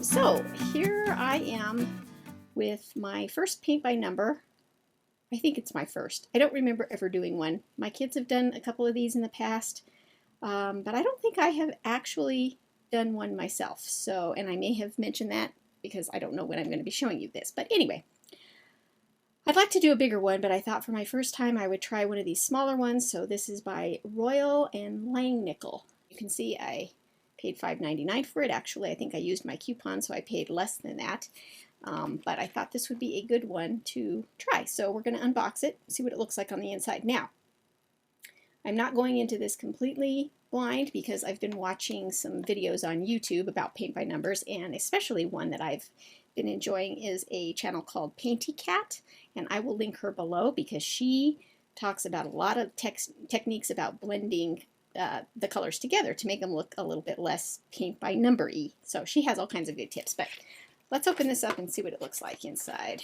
So here I am with my first paint by number. I think it's my first. I don't remember ever doing one. My kids have done a couple of these in the past, but I don't think I have actually done one myself. So, and I may have mentioned that because I don't know when I'm going to be showing you this. But anyway, I'd like to do a bigger one, but I thought for my first time I would try one of these smaller ones. So this is by Royal and Langnickel. You can see I paid $5.99 for it. Actually, I think I used my coupon, so I paid less than that. But I thought this would be a good one to try. So we're going to unbox it, see what it looks like on the inside. Now, I'm not going into this completely blind because I've been watching some videos on YouTube about paint by numbers, and especially one that I've been enjoying is a channel called Paintykat, and I will link her below because she talks about a lot of techniques about blending the colors together to make them look a little bit less paint by number-y. So she has all kinds of good tips, but let's open this up and see what it looks like inside.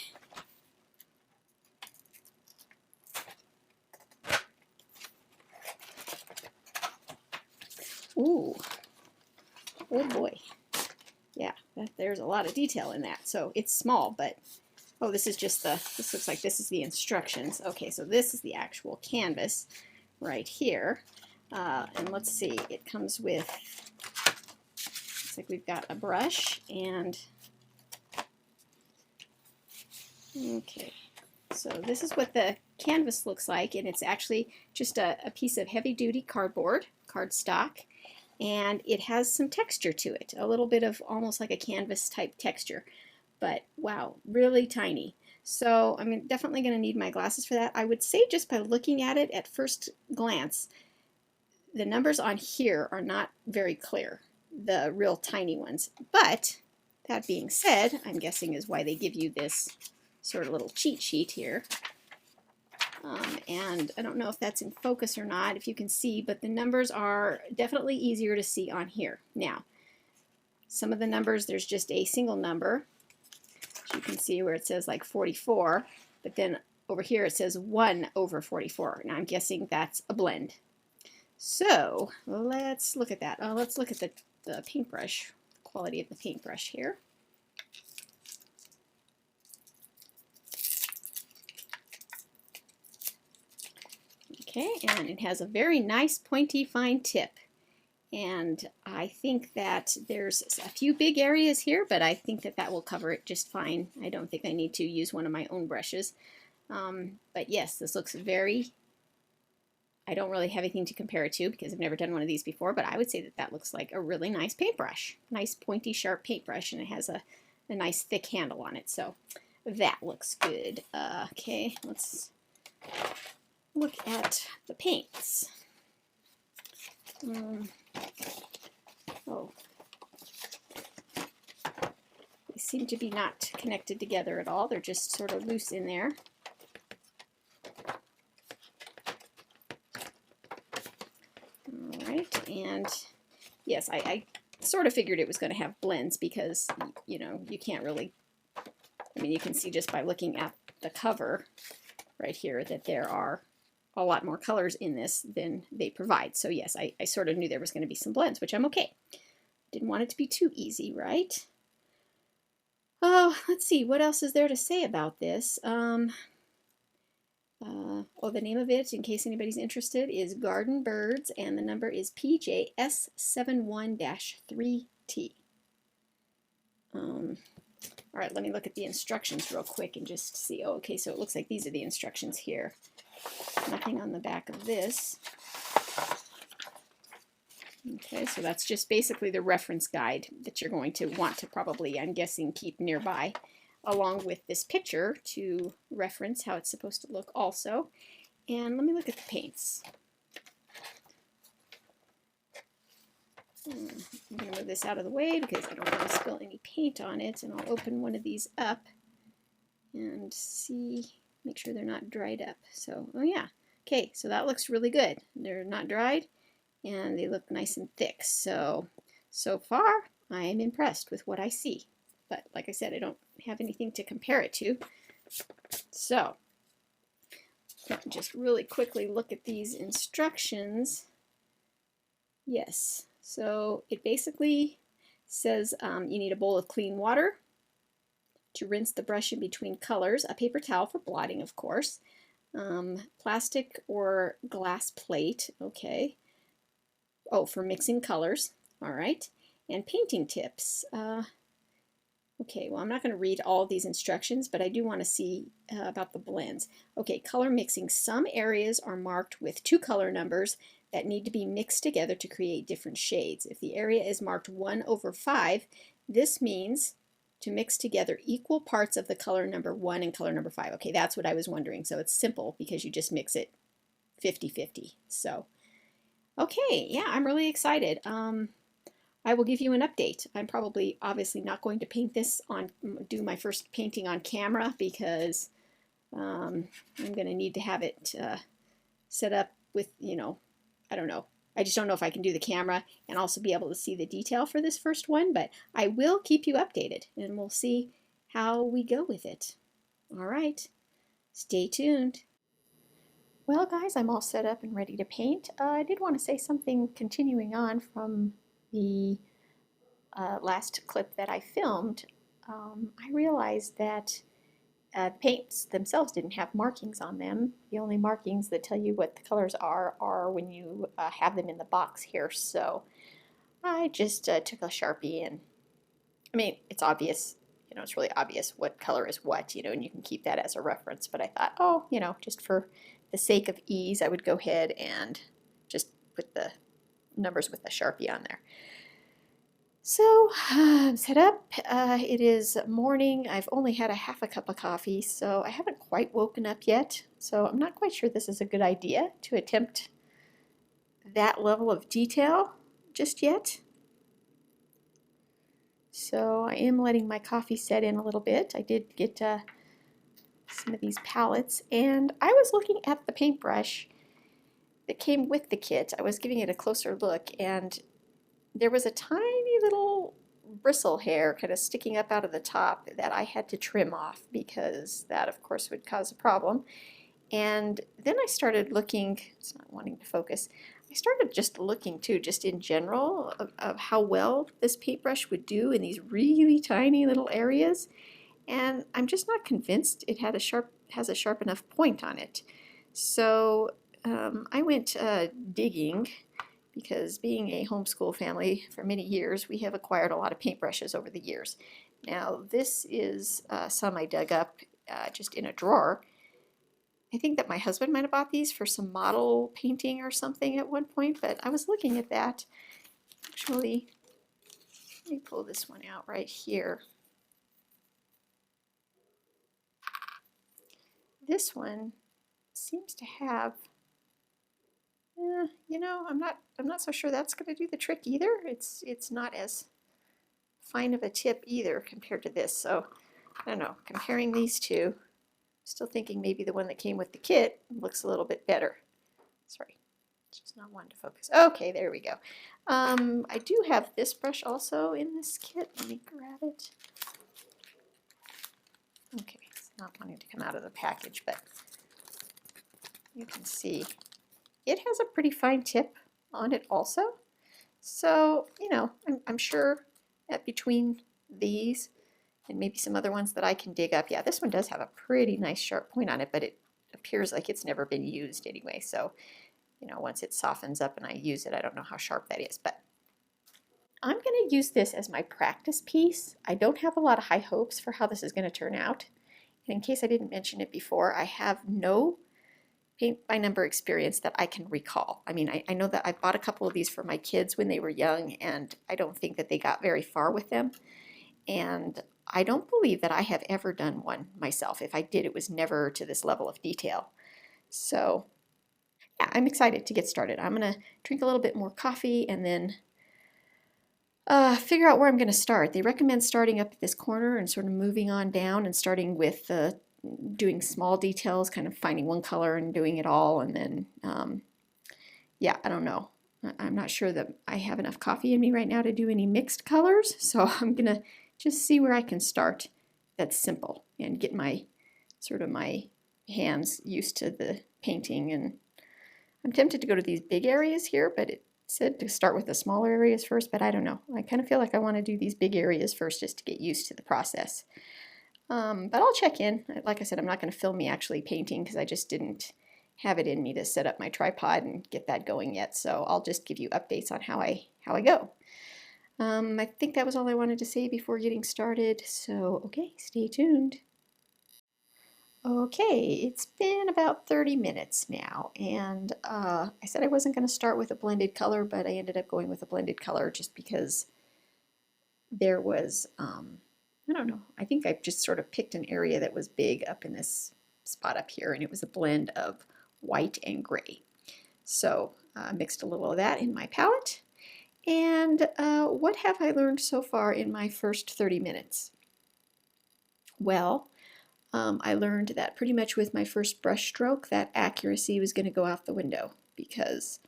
Ooh, oh boy. Yeah, there's a lot of detail in that. So it's small, but oh, this is just this looks like this is the instructions. Okay, so this is the actual canvas right here. And let's see, it comes with, looks like we've got a brush and, okay, so this is what the canvas looks like, and it's actually just a piece of heavy-duty cardstock, and it has some texture to it, a little bit of almost like a canvas type texture, but wow, really tiny. So I'm definitely going to need my glasses for that. I would say just by looking at it at first glance, the numbers on here are not very clear, the real tiny ones. But that being said, I'm guessing is why they give you this sort of little cheat sheet here. And I don't know if that's in focus or not, if you can see, but the numbers are definitely easier to see on here. Now, some of the numbers, there's just a single number. As you can see where it says like 44, but then over here it says 1 over 44. Now I'm guessing that's a blend. So let's look at that. Let's look at the paintbrush, quality of the paintbrush here. Okay, and it has a very nice pointy fine tip. And I think that there's a few big areas here, but I think that that will cover it just fine. I don't think I need to use one of my own brushes. But yes, this looks very, I don't really have anything to compare it to because I've never done one of these before, but I would say that that looks like a really nice paintbrush. Nice pointy sharp paintbrush, and it has a nice thick handle on it, so that looks good. Okay, let's look at the paints. Oh, they seem to be not connected together at all. They're just sort of loose in there. All right, and yes, I sort of figured it was going to have blends because, you know, you can't really, I mean, you can see just by looking at the cover right here that there are a lot more colors in this than they provide. So yes, I sort of knew there was going to be some blends, which I'm okay. Didn't want it to be too easy, right? Oh, let's see, what else is there to say about this? Oh, the name of it, in case anybody's interested, is Garden Birds, and the number is PJS71-3T. All right, let me look at the instructions real quick and just see. Oh, okay, so it looks like these are the instructions here. Nothing on the back of this. Okay, so that's just basically the reference guide that you're going to want to probably, I'm guessing, keep nearby, along with this picture to reference how it's supposed to look also. And let me look at the paints. I'm going to move this out of the way because I don't want to spill any paint on it, and I'll open one of these up and see, make sure they're not dried up. So, oh yeah, okay, so that looks really good. They're not dried, and they look nice and thick. So far, I am impressed with what I see. But like I said, I don't have anything to compare it to. So, let me just really quickly look at these instructions. Yes, so it basically says you need a bowl of clean water to rinse the brush in between colors, a paper towel for blotting, of course, plastic or glass plate, okay. Oh, for mixing colors, all right, and painting tips. Okay, well, I'm not going to read all of these instructions, but I do want to see about the blends. Okay, color mixing. Some areas are marked with 2 color numbers that need to be mixed together to create different shades. If the area is marked 1/5, this means to mix together equal parts of the color number 1 and color number 5. Okay, that's what I was wondering. So it's simple because you just mix it 50-50. So, okay, yeah, I'm really excited. I will give you an update. I'm probably obviously not going to do my first painting on camera because I'm going to need to have it set up with, I don't know. I just don't know if I can do the camera and also be able to see the detail for this first one, but I will keep you updated and we'll see how we go with it. All right, stay tuned. Well, guys, I'm all set up and ready to paint. I did want to say something continuing on from the last clip that I filmed. I realized that paints themselves didn't have markings on them. The only markings that tell you what the colors are when you have them in the box here. So I just took a Sharpie and, I mean, it's obvious, it's really obvious what color is what, and you can keep that as a reference. But I thought, oh, just for the sake of ease, I would go ahead and just put the numbers with the Sharpie on there. So I'm set up. It is morning. I've only had a half a cup of coffee, so I haven't quite woken up yet. So I'm not quite sure this is a good idea to attempt that level of detail just yet. So I am letting my coffee set in a little bit. I did get some of these palettes, and I was looking at the paintbrush that came with the kit. I was giving it a closer look, and there was a tiny little bristle hair kind of sticking up out of the top that I had to trim off because that, of course, would cause a problem. And then I started looking, it's not wanting to focus, I started just looking too, just in general, of how well this paintbrush would do in these really tiny little areas. And I'm just not convinced it has a sharp enough point on it. So I went digging, because being a homeschool family for many years, we have acquired a lot of paintbrushes over the years. Now, this is some I dug up just in a drawer. I think that my husband might have bought these for some model painting or something at one point, but I was looking at that. Actually, let me pull this one out right here. This one seems to have, I'm not so sure that's going to do the trick either. It's not as fine of a tip either compared to this. So I don't know, comparing these two, still thinking maybe the one that came with the kit looks a little bit better. Sorry, it's just not wanting to focus. Okay, there we go. I do have this brush also in this kit. Let me grab it. Okay, it's not wanting to come out of the package, but you can see it has a pretty fine tip on it also. So, I'm sure that between these and maybe some other ones that I can dig up, yeah, this one does have a pretty nice sharp point on it, but it appears like it's never been used anyway. So, once it softens up and I use it, I don't know how sharp that is, but I'm going to use this as my practice piece. I don't have a lot of high hopes for how this is going to turn out. And in case I didn't mention it before, I have no paint by number experience that I can recall. I mean, I know that I bought a couple of these for my kids when they were young, and I don't think that they got very far with them. And I don't believe that I have ever done one myself. If I did, it was never to this level of detail. So yeah, I'm excited to get started. I'm going to drink a little bit more coffee and then figure out where I'm going to start. They recommend starting up at this corner and sort of moving on down and starting with doing small details, kind of finding one color and doing it all. And then, yeah, I don't know. I'm not sure that I have enough coffee in me right now to do any mixed colors. So I'm going to just see where I can start that's simple and get my hands used to the painting. And I'm tempted to go to these big areas here, but said to start with the smaller areas first, but I don't know. I kind of feel like I want to do these big areas first just to get used to the process. But I'll check in. Like I said, I'm not going to film me actually painting because I just didn't have it in me to set up my tripod and get that going yet. So I'll just give you updates on how I go. I think that was all I wanted to say before getting started. So, okay, stay tuned. Okay, it's been about 30 minutes now, and I said I wasn't going to start with a blended color, but I ended up going with a blended color just because there was, I don't know, I think I just sort of picked an area that was big up in this spot up here, and it was a blend of white and gray. So I mixed a little of that in my palette. And what have I learned so far in my first 30 minutes? Well, I learned that pretty much with my first brush stroke that accuracy was going to go out the window because,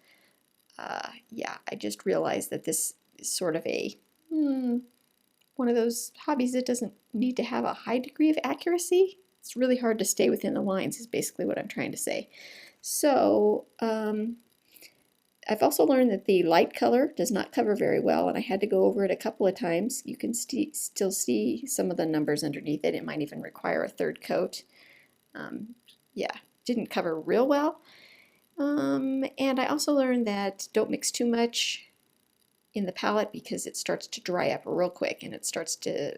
yeah, I just realized that this is sort of a one of those hobbies that doesn't need to have a high degree of accuracy. It's really hard to stay within the lines is basically what I'm trying to say. So I've also learned that the light color does not cover very well, and I had to go over it a couple of times. You can still see some of the numbers underneath it. It might even require a third coat. Yeah, didn't cover real well. And I also learned that don't mix too much in the palette because it starts to dry up real quick and it starts to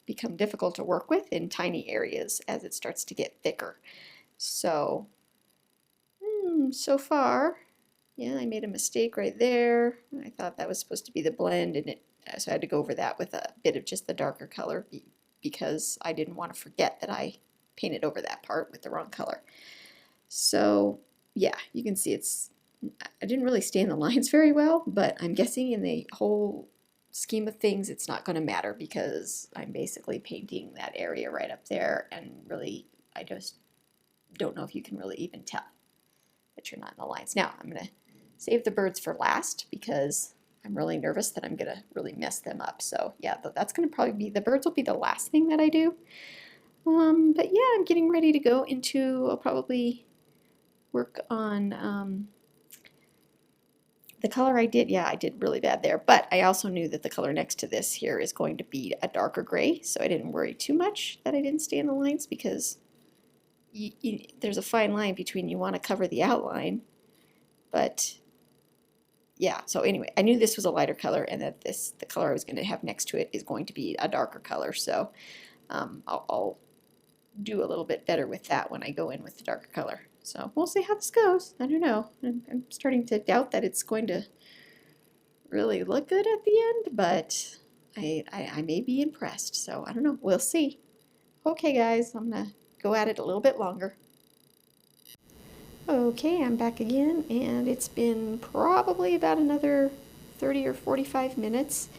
become difficult to work with in tiny areas as it starts to get thicker. So, so far, yeah, I made a mistake right there. I thought that was supposed to be the blend, and so I had to go over that with a bit of just the darker color because I didn't want to forget that I painted over that part with the wrong color. So yeah, you can see I didn't really stay in the lines very well, but I'm guessing in the whole scheme of things it's not going to matter because I'm basically painting that area right up there, and really I just don't know if you can really even tell that you're not in the lines. Now I'm going to save the birds for last because I'm really nervous that I'm going to really mess them up. So yeah, that's going to probably be, the birds will be the last thing that I do. But yeah, I'm getting ready to go into, I'll probably work on the color I did. Yeah, I did really bad there, but I also knew that the color next to this here is going to be a darker gray, so I didn't worry too much that I didn't stay in the lines because there's a fine line between you want to cover the outline, but yeah, so anyway, I knew this was a lighter color and that the color I was going to have next to it is going to be a darker color, so I'll do a little bit better with that when I go in with the darker color. So we'll see how this goes. I don't know. I'm starting to doubt that it's going to really look good at the end, but I may be impressed, so I don't know. We'll see. Okay, guys, I'm going to go at it a little bit longer. Okay, I'm back again, and it's been probably about another 30 or 45 minutes,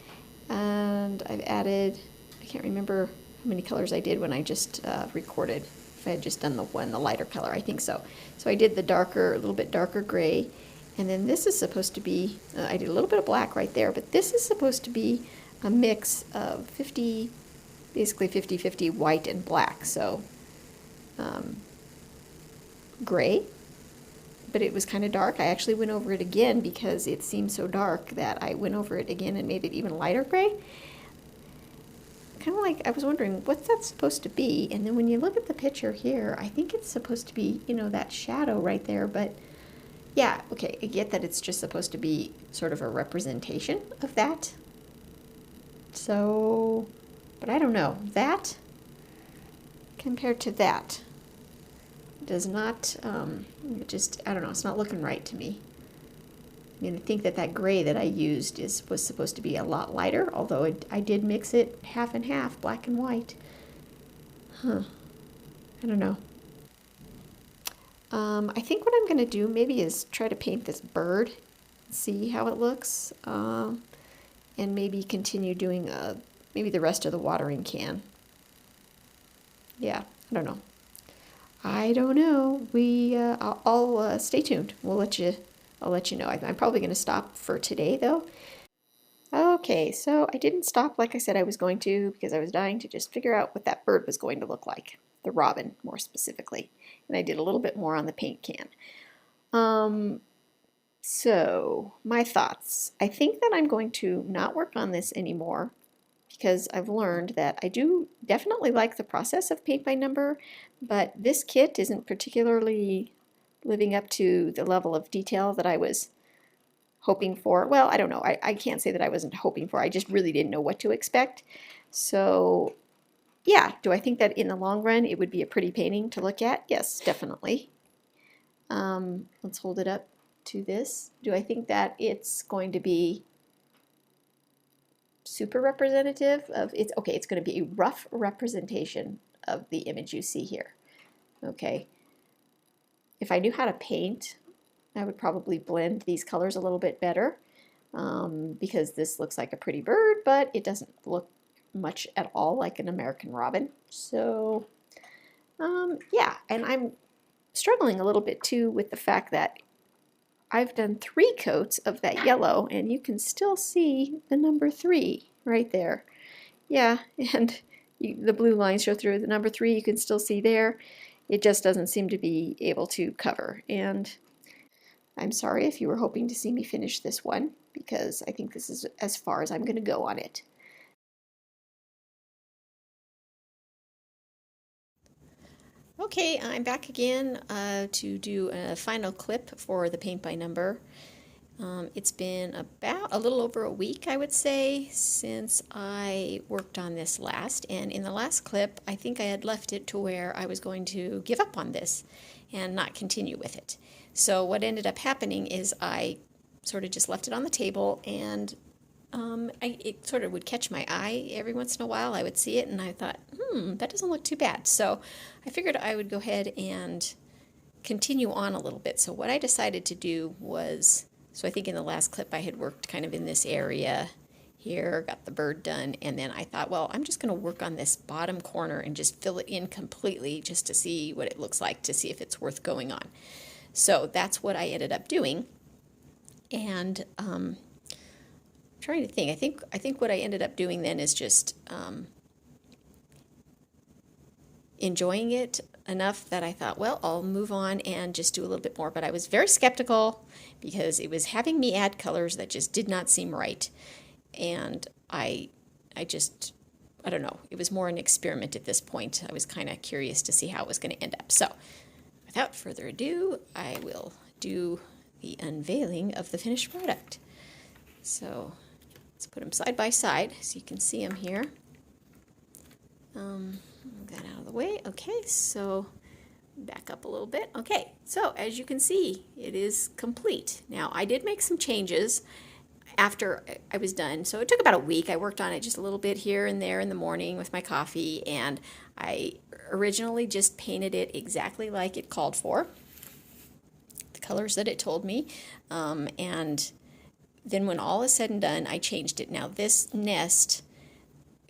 and I've added, I can't remember how many colors I did when I just recorded, if I had just done the lighter color, I think so. So I did the darker, a little bit darker gray, and then this is supposed to be, I did a little bit of black right there, but this is supposed to be a mix of basically 50-50 white and black, so gray. But it was kind of dark. I actually went over it again because it seemed so dark that I went over it again and made it even lighter gray. Kind of like I was wondering, what's that supposed to be? And then when you look at the picture here, I think it's supposed to be, you know, that shadow right there. But yeah, okay, I get that it's just supposed to be sort of a representation of that. So, but I don't know. That compared to that does not, just, I don't know, it's not looking right to me. I mean, I think that gray that I used was supposed to be a lot lighter, although I did mix it half and half, black and white. Huh. I don't know. I think what I'm going to do maybe is try to paint this bird, see how it looks, and maybe continue doing maybe the rest of the watering can. Yeah, I don't know. I don't know. I'll stay tuned. I'll let you know. I'm probably going to stop for today, though. Okay, so I didn't stop like I said I was going to because I was dying to just figure out what that bird was going to look like. The robin, more specifically. And I did a little bit more on the paint can. So, my thoughts. I think that I'm going to not work on this anymore because I've learned that I do definitely like the process of paint by number, but this kit isn't particularly living up to the level of detail that I was hoping for. Well, I don't know. I can't say that I wasn't hoping for. I just really didn't know what to expect. So, yeah, do I think that in the long run it would be a pretty painting to look at? Yes, definitely. Let's hold it up to this. Do I think that it's going to be super representative of it's okay, it's going to be a rough representation of the image you see here. Okay. If I knew how to paint, I would probably blend these colors a little bit better because this looks like a pretty bird, but it doesn't look much at all like an American robin. So, yeah, and I'm struggling a little bit too with the fact that I've done 3 coats of that yellow, and you can still see the number 3 right there. Yeah, and the blue lines show through. The number 3 you can still see there. It just doesn't seem to be able to cover. And I'm sorry if you were hoping to see me finish this one, because I think this is as far as I'm going to go on it. Okay, I'm back again to do a final clip for the paint by number. It's been about a little over a week, I would say, since I worked on this last. And in the last clip, I think I had left it to where I was going to give up on this and not continue with it. So what ended up happening is I sort of just left it on the table, and it sort of would catch my eye every once in a while. I would see it and I thought, that doesn't look too bad. So I figured I would go ahead and continue on a little bit. So what I decided to do was, so I think in the last clip I had worked kind of in this area here, got the bird done, and then I thought, well, I'm just going to work on this bottom corner and just fill it in completely just to see what it looks like, to see if it's worth going on. So that's what I ended up doing. And trying to think. I think what I ended up doing then is just enjoying it enough that I thought, well, I'll move on and just do a little bit more. But I was very skeptical because it was having me add colors that just did not seem right. And I don't know. It was more an experiment at this point. I was kind of curious to see how it was going to end up. So without further ado, I will do the unveiling of the finished product. So let's put them side by side so you can see them here. Move that out of the way. Okay, so back up a little bit. Okay, so as you can see, it is complete. Now, I did make some changes after I was done. So it took about a week. I worked on it just a little bit here and there in the morning with my coffee, and I originally just painted it exactly like it called for, the colors that it told me, and then when all is said and done, I changed it. Now this nest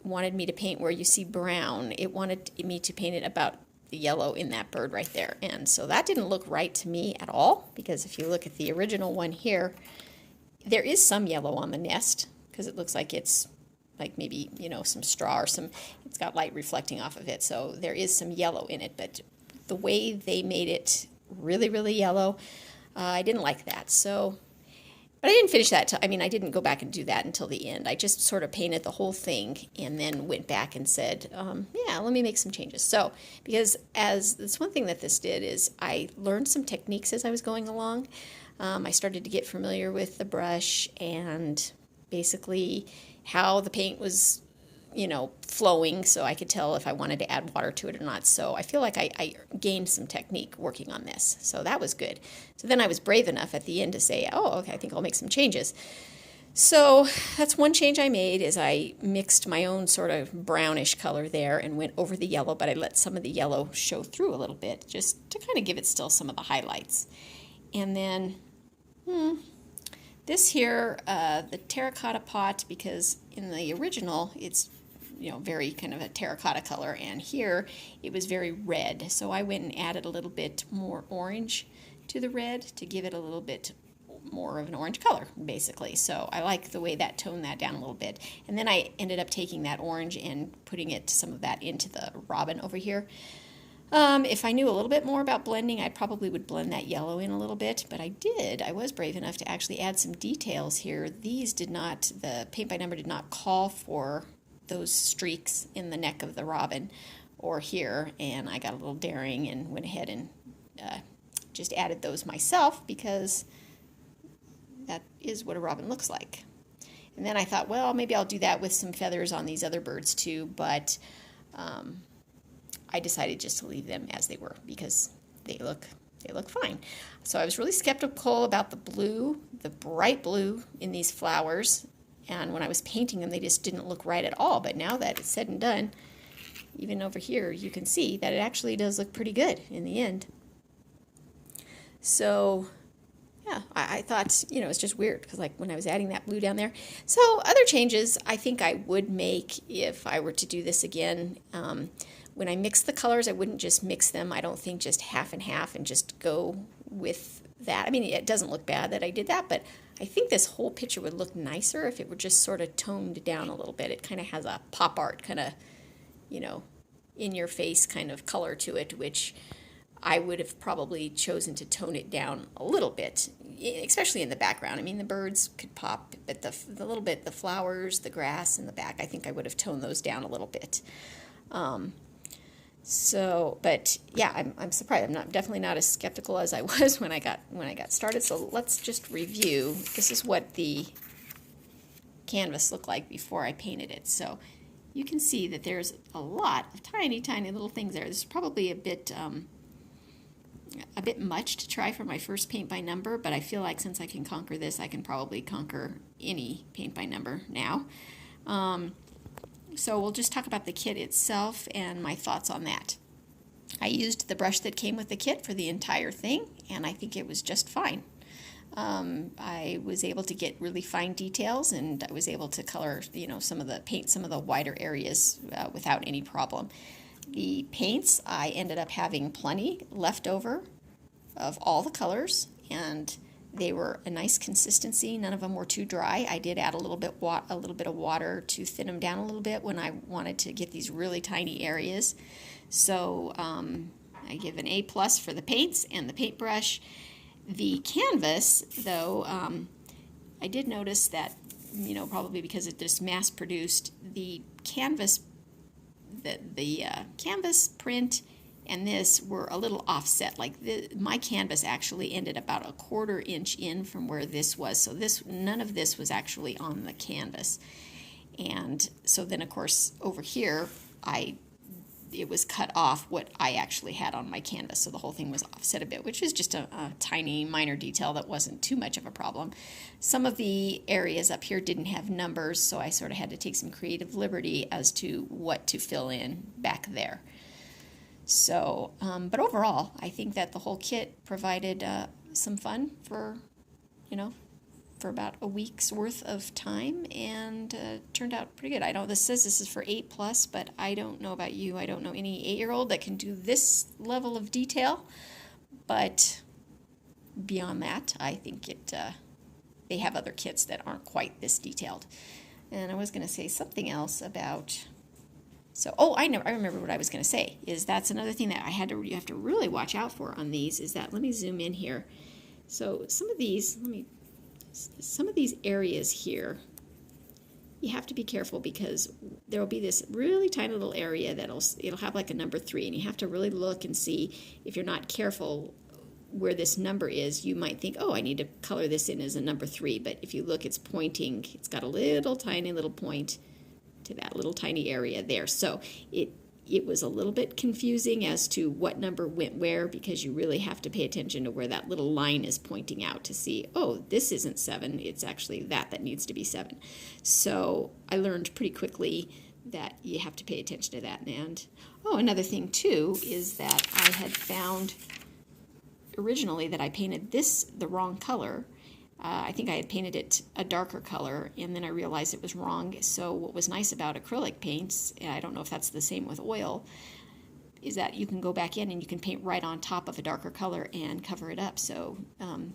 wanted me to paint where you see brown. It wanted me to paint it about the yellow in that bird right there. And so that didn't look right to me at all, because if you look at the original one here, there is some yellow on the nest because it looks like it's like maybe, you know, some straw or some, it's got light reflecting off of it. So there is some yellow in it, but the way they made it really, really yellow, I didn't like that. So but I didn't finish that. I didn't go back and do that until the end. I just sort of painted the whole thing and then went back and said, yeah, let me make some changes. So, because that's one thing that this did is I learned some techniques as I was going along. I started to get familiar with the brush and basically how the paint was, you know, flowing, so I could tell if I wanted to add water to it or not. So I feel like I gained some technique working on this. So that was good. So then I was brave enough at the end to say, oh, okay, I think I'll make some changes. So that's one change I made, is I mixed my own sort of brownish color there and went over the yellow, but I let some of the yellow show through a little bit just to kind of give it still some of the highlights. And then this here, the terracotta pot, because in the original it's, you know, very kind of a terracotta color, and here it was very red. So I went and added a little bit more orange to the red to give it a little bit more of an orange color, basically. So I like the way that toned that down a little bit. And then I ended up taking that orange and putting some of that into the robin over here. If I knew a little bit more about blending, I probably would blend that yellow in a little bit, but I was brave enough to actually add some details here. The paint by number did not call for those streaks in the neck of the robin or here, and I got a little daring and went ahead and just added those myself because that is what a robin looks like. And then I thought, well, maybe I'll do that with some feathers on these other birds too, but I decided just to leave them as they were because they look fine. So I was really skeptical about the blue, the bright blue in these flowers, and when I was painting them, they just didn't look right at all. But now that it's said and done, even over here, you can see that it actually does look pretty good in the end. So yeah, I thought, it's just weird because like when I was adding that blue down there. So other changes I think I would make if I were to do this again. When I mix the colors, I wouldn't just mix them. I don't think just half and half and just go with that. I mean, it doesn't look bad that I did that, but I think this whole picture would look nicer if it were just sort of toned down a little bit. It kind of has a pop art kind of, in your face kind of color to it, which I would have probably chosen to tone it down a little bit, especially in the background. I mean, the birds could pop, but the little bit, the flowers, the grass in the back, I think I would have toned those down a little bit. But yeah, I'm surprised. I'm definitely not as skeptical as I was when I got started. So let's just review. This is what the canvas looked like before I painted it. So you can see that there's a lot of tiny, tiny little things there. This is probably a bit much to try for my first paint by number, but I feel like since I can conquer this, I can probably conquer any paint by number now. So we'll just talk about the kit itself and my thoughts on that. I used the brush that came with the kit for the entire thing, and I think it was just fine. I was able to get really fine details, and I was able to color, some of the wider areas without any problem. The paints, I ended up having plenty left over of all the colors, and they were a nice consistency. None of them were too dry. I did add a little bit of water to thin them down a little bit when I wanted to get these really tiny areas. So I give an A+ for the paints and the paintbrush. The canvas, though, I did notice that, probably because it just mass-produced, the canvas, the canvas print and this were a little offset. Like my canvas actually ended about 1/4 inch in from where this was. So none of this was actually on the canvas. And so then of course over here it was cut off what I actually had on my canvas. So the whole thing was offset a bit, which is just a tiny minor detail that wasn't too much of a problem. Some of the areas up here didn't have numbers, so I sort of had to take some creative liberty as to what to fill in back there. So, but overall, I think that the whole kit provided some fun for for about a week's worth of time, and turned out pretty good. This says this is for 8+, but I don't know about you. I don't know any 8-year-old that can do this level of detail, but beyond that, I think they have other kits that aren't quite this detailed. And I was going to say something else about... I remember what I was going to say, is that's another thing that you have to really watch out for on these, is that, let me zoom in here. So some of these areas here, you have to be careful because there will be this really tiny little area it'll have like a number 3, and you have to really look and see. If you're not careful where this number is, you might think, oh, I need to color this in as a number 3, but if you look, it's pointing, it's got a little tiny little point to that little tiny area there. So it was a little bit confusing as to what number went where, because you really have to pay attention to where that little line is pointing out to see, oh, this isn't 7, it's actually that needs to be 7. So I learned pretty quickly that you have to pay attention to that. And another thing too is that I had found originally that I painted this the wrong color. I think I had painted it a darker color, and then I realized it was wrong. So what was nice about acrylic paints, and I don't know if that's the same with oil, is that you can go back in and you can paint right on top of a darker color and cover it up. So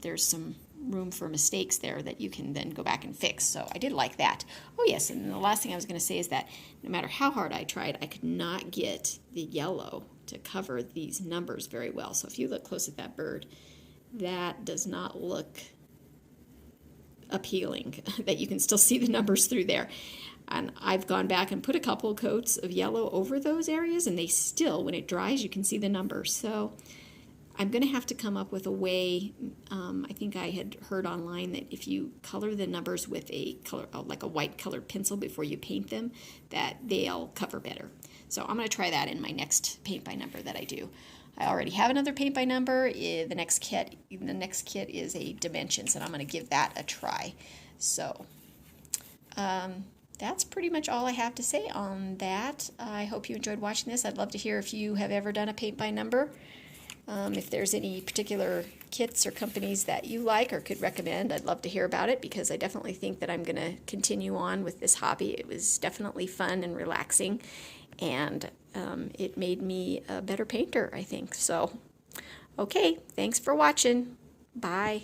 there's some room for mistakes there that you can then go back and fix. So I did like that. Oh yes, and the last thing I was going to say is that no matter how hard I tried, I could not get the yellow to cover these numbers very well. So if you look close at that bird, that does not look appealing, that you can still see the numbers through there. And I've gone back and put a couple coats of yellow over those areas, and they still, when it dries, you can see the numbers. So I'm going to have to come up with a way. I think I had heard online that if you color the numbers with a color, like a white colored pencil before you paint them, that they'll cover better. So I'm going to try that in my next paint by number that I do. I already have another paint by number. The next kit is a dimensions, and I'm going to give that a try. So that's pretty much all I have to say on that. I hope you enjoyed watching this. I'd love to hear if you have ever done a paint by number. If there's any particular kits or companies that you like or could recommend, I'd love to hear about it, because I definitely think that I'm going to continue on with this hobby. It was definitely fun and relaxing, and it made me a better painter, I think. So, okay, thanks for watching. Bye.